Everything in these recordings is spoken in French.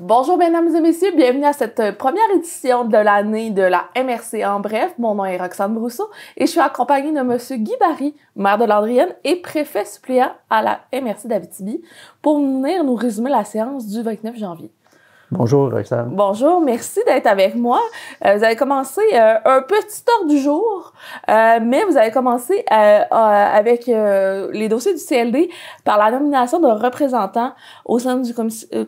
Bonjour mesdames et messieurs, bienvenue à cette première édition de l'année de la MRC en bref. Mon nom est Roxane Brousseau et je suis accompagnée de monsieur Guy Barry, maire de Landrienne et préfet suppléant à la MRC d'Abitibi, pour venir nous résumer la séance du 29 janvier. Bonjour Roxane. Bonjour, merci d'être avec moi. Vous avez commencé un petit ordre du jour, mais vous avez commencé avec les dossiers du CLD par la nomination de représentants au sein du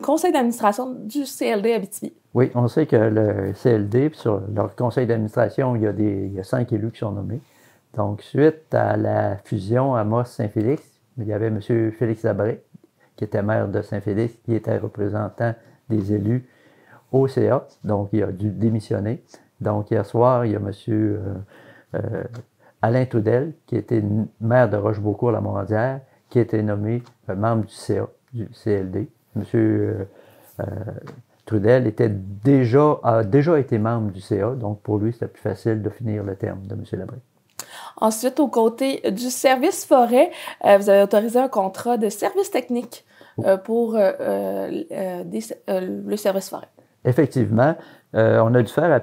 conseil d'administration du CLD Abitibi. Oui, on sait que le CLD, sur leur conseil d'administration, il y a 5 élus qui sont nommés. Donc, suite à la fusion Amos-Saint-Félix, il y avait M. Félix Labré, qui était maire de Saint-Félix, qui était représentant des élus au CA, donc il a dû démissionner. Donc hier soir, il y a M. Alain Trudel, qui était maire de Rochebeaucourt-la-Morandière, qui a été nommé membre du CA, du CLD. M. Trudel a déjà été membre du CA, donc pour lui, c'était plus facile de finir le terme de M. Labré. Ensuite, au côté du service forêt, vous avez autorisé un contrat de service technique pour le service forêt. Effectivement, on a dû faire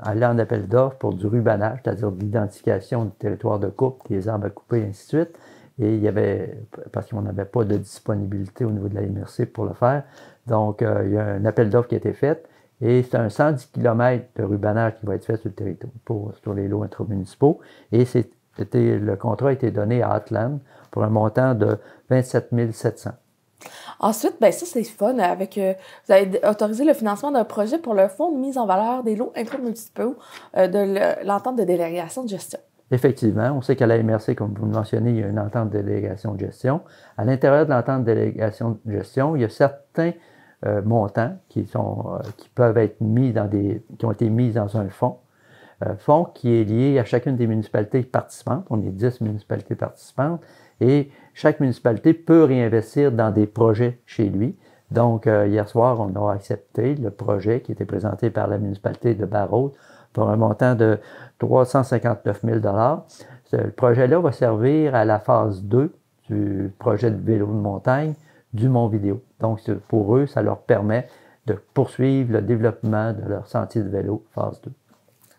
aller en appel d'offres pour du rubanage, c'est-à-dire de l'identification du territoire de coupe, des arbres à couper, et ainsi de suite. Et il y avait, parce qu'on n'avait pas de disponibilité au niveau de la MRC pour le faire, donc il y a un appel d'offres qui a été fait. Et c'est un 110 km de rubanage qui va être fait sur le territoire, sur les lots intramunicipaux. Et le contrat a été donné à Heartland pour un montant de 27 700. Ensuite, ben ça, c'est fun. Vous avez autorisé le financement d'un projet pour le fonds de mise en valeur des lots intramunicipaux de l'entente de délégation de gestion. Effectivement, on sait qu'à la MRC, comme vous le mentionnez, il y a une entente de délégation de gestion. À l'intérieur de l'entente de délégation de gestion, il y a certains montants qui peuvent être qui ont été mis dans un fonds. Fonds qui est lié à chacune des municipalités participantes. On est 10 municipalités participantes et chaque municipalité peut réinvestir dans des projets chez lui. Donc, hier soir, on a accepté le projet qui était présenté par la municipalité de Barrault pour un montant de 359 000 $. Ce projet-là va servir à la phase 2 du projet de vélo de montagne du Mont-Vidéo. Donc, pour eux, ça leur permet de poursuivre le développement de leur sentier de vélo phase 2.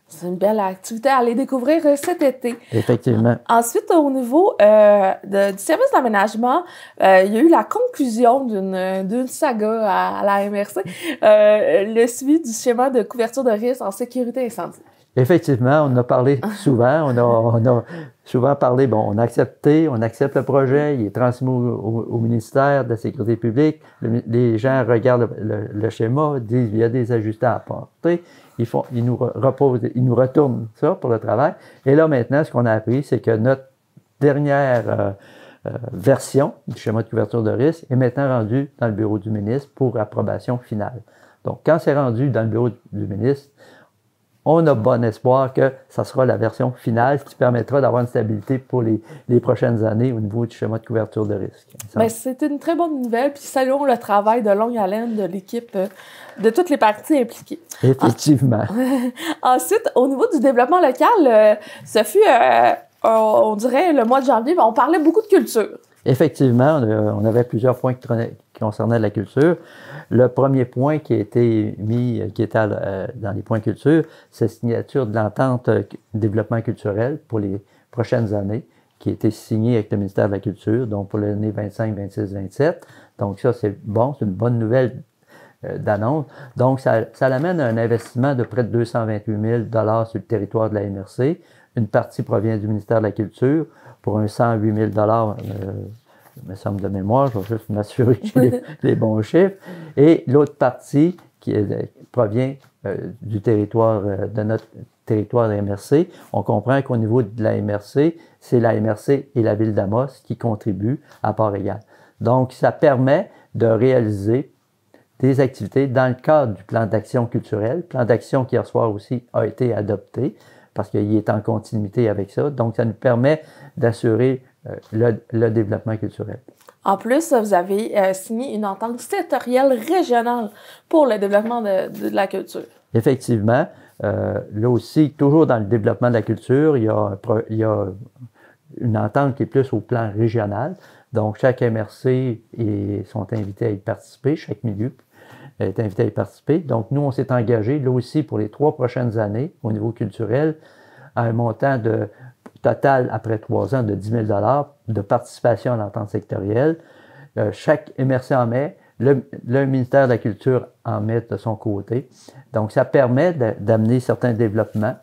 C'est une belle activité à aller découvrir cet été. Effectivement. Ensuite, au niveau du service d'aménagement, il y a eu la conclusion d'une saga à la MRC, le suivi du schéma de couverture de risque en sécurité incendie. Effectivement, on a parlé souvent, on a souvent parlé, on accepte le projet, il est transmis au ministère de la Sécurité publique, les gens regardent le schéma, disent il y a des ajustements à apporter, ils nous retournent ça pour le travail. Et là maintenant, ce qu'on a appris, c'est que notre dernière version du schéma de couverture de risque est maintenant rendue dans le bureau du ministre pour approbation finale. Donc, quand c'est rendu dans le bureau du ministre, on a bon espoir que ça sera la version finale, ce qui permettra d'avoir une stabilité pour les prochaines années au niveau du schéma de couverture de risque. C'est une très bonne nouvelle, puis saluons le travail de longue haleine de l'équipe, de toutes les parties impliquées. Effectivement. Ensuite, au niveau du développement local, ce fut, on dirait, le mois de janvier, on parlait beaucoup de culture. Effectivement, on avait plusieurs points qui concernaient la culture. Le premier point qui a été mis, qui était dans les points culture, c'est la signature de l'entente développement culturel pour les prochaines années, qui a été signée avec le ministère de la Culture, donc pour l'année 25, 26, 27. Donc ça, c'est bon, c'est une bonne nouvelle d'annonce. Donc ça amène un investissement de près de 228 000 $ sur le territoire de la MRC. Une partie provient du ministère de la Culture pour un 108 000 $, me semble de mémoire, je vais juste m'assurer que j'ai les bons chiffres. Et l'autre partie qui provient du territoire, de notre territoire de la MRC. On comprend qu'au niveau de la MRC, c'est la MRC et la ville d'Amos qui contribuent à part égale. Donc, ça permet de réaliser des activités dans le cadre du plan d'action culturel. Plan d'action qui, hier soir aussi, a été adopté parce qu'il est en continuité avec ça. Donc, ça nous permet d'assurer le développement culturel. En plus, vous avez signé une entente sectorielle régionale pour le développement de la culture. Effectivement. Là aussi, toujours dans le développement de la culture, il y a une entente qui est plus au plan régional. Donc, chaque MRC sont invités à y participer, chaque milieu. est invité à y participer. Donc, nous, on s'est engagé, là aussi, pour les 3 prochaines années, au niveau culturel, à un montant total, après 3 ans, de 10 000 de participation à l'entente sectorielle. Chaque MRC en met, le ministère de la Culture en met de son côté. Donc, ça permet d'amener certains développements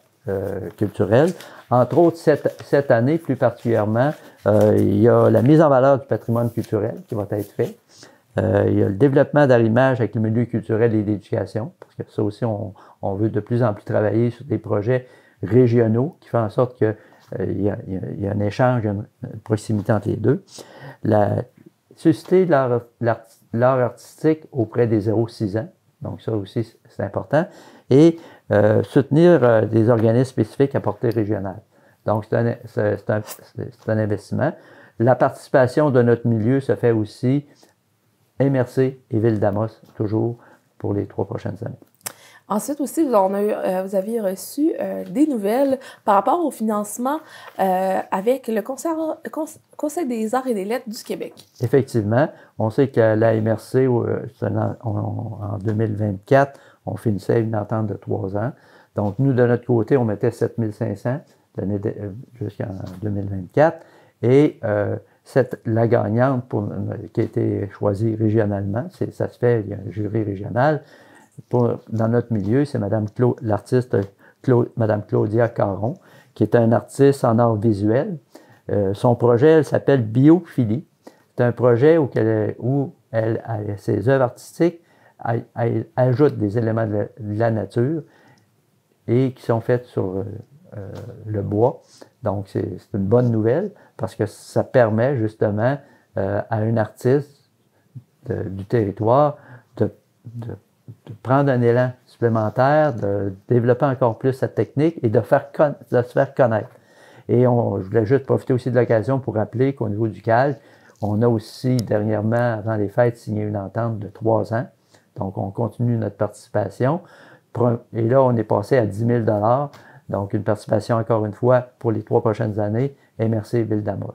culturels. Entre autres, cette année, plus particulièrement, il y a la mise en valeur du patrimoine culturel qui va être fait. Il y a le développement d'arrimage avec le milieu culturel et l'éducation, parce que ça aussi, on veut de plus en plus travailler sur des projets régionaux qui font en sorte qu'il y a un échange, une proximité entre les deux. Susciter l'art artistique auprès des 0-6 ans, donc ça aussi, c'est important, et soutenir des organismes spécifiques à portée régionale. Donc, c'est un investissement. La participation de notre milieu se fait aussi MRC et Ville-d'Amos, toujours pour les 3 prochaines années. Ensuite aussi, vous aviez reçu des nouvelles par rapport au financement avec le Conseil des arts et des lettres du Québec. Effectivement, on sait que la MRC, en 2024, on finissait une entente de 3 ans. Donc, nous, de notre côté, on mettait 7 500 jusqu'en 2024. Et la gagnante qui a été choisie régionalement, ça se fait, il y a un jury régional. Dans notre milieu, c'est l'artiste Mme Claudia Caron, qui est un artiste en art visuel. Son projet, elle s'appelle Biophilie. C'est un projet où ses œuvres artistiques ajoutent des éléments de la nature et qui sont faits sur le bois. Donc, c'est une bonne nouvelle parce que ça permet justement à un artiste du territoire de prendre un élan supplémentaire, de développer encore plus sa technique et de se faire connaître. Et je voulais juste profiter aussi de l'occasion pour rappeler qu'au niveau du CALC, on a aussi dernièrement, avant les fêtes, signé une entente de 3 ans. Donc, on continue notre participation. Et là, on est passé à 10 000 $. Donc, une participation, encore une fois, pour les 3 prochaines années, MRC Ville-d'Amos.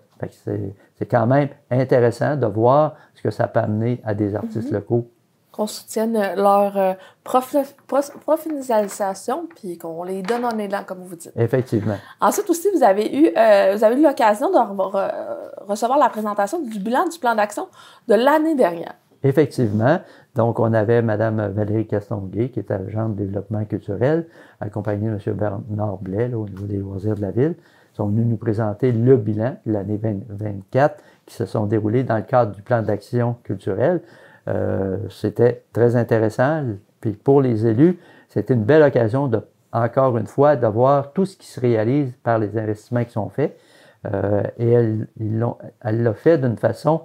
C'est quand même intéressant de voir ce que ça peut amener à des artistes locaux. Qu'on soutienne leur professionnalisation, puis qu'on les donne en élan, comme vous dites. Effectivement. Ensuite aussi, vous avez eu l'occasion de recevoir la présentation du bilan du plan d'action de l'année dernière. Effectivement. Donc, on avait Mme Valérie Castonguay, qui est agente de développement culturel, accompagnée de M. Bernard Blais, là, au niveau des loisirs de la ville. Ils sont venus nous présenter le bilan de l'année 2024 qui se sont déroulés dans le cadre du plan d'action culturel. C'était très intéressant. Puis pour les élus, c'était une belle occasion encore une fois, de voir tout ce qui se réalise par les investissements qui sont faits. Et elle l'a fait d'une façon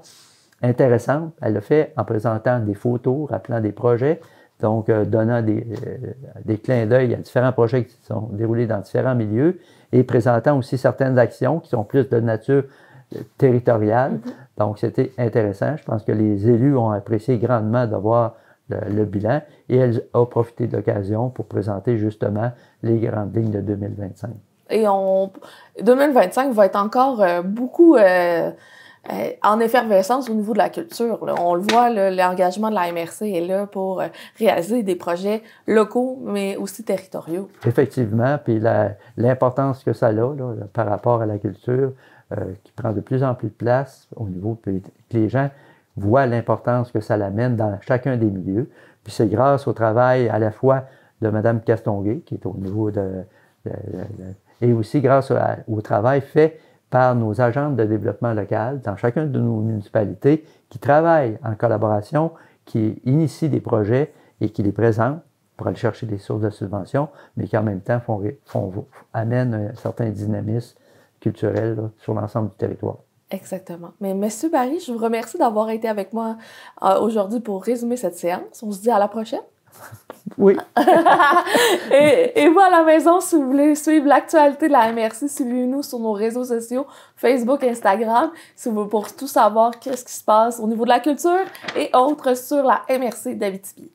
intéressante. Elle l'a fait en présentant des photos, rappelant des projets, donc donnant des clins d'œil à différents projets qui sont déroulés dans différents milieux et présentant aussi certaines actions qui sont plus de nature territoriale. Donc, c'était intéressant. Je pense que les élus ont apprécié grandement de voir le bilan et elle a profité de l'occasion pour présenter justement les grandes lignes de 2025. Et 2025 va être encore beaucoup en effervescence au niveau de la culture. Là. On le voit, l'engagement de la MRC est là pour réaliser des projets locaux, mais aussi territoriaux. Effectivement, puis l'importance que ça a là, par rapport à la culture, qui prend de plus en plus de place au niveau, puis les gens voient l'importance que ça l'amène dans chacun des milieux. Puis c'est grâce au travail à la fois de Mme Castonguay, qui est au niveau et aussi grâce au travail fait par nos agents de développement local dans chacune de nos municipalités qui travaillent en collaboration, qui initient des projets et qui les présentent pour aller chercher des sources de subventions, mais qui en même temps amènent un certain dynamisme culturel là, sur l'ensemble du territoire. Exactement. Mais M. Barry, je vous remercie d'avoir été avec moi aujourd'hui pour résumer cette séance. On se dit à la prochaine. Oui. et vous à la maison, si vous voulez suivre l'actualité de la MRC, suivez-nous sur nos réseaux sociaux, Facebook, Instagram, si vous voulez pour tout savoir qu'est-ce qui se passe au niveau de la culture et autres sur la MRC d'Abitibi.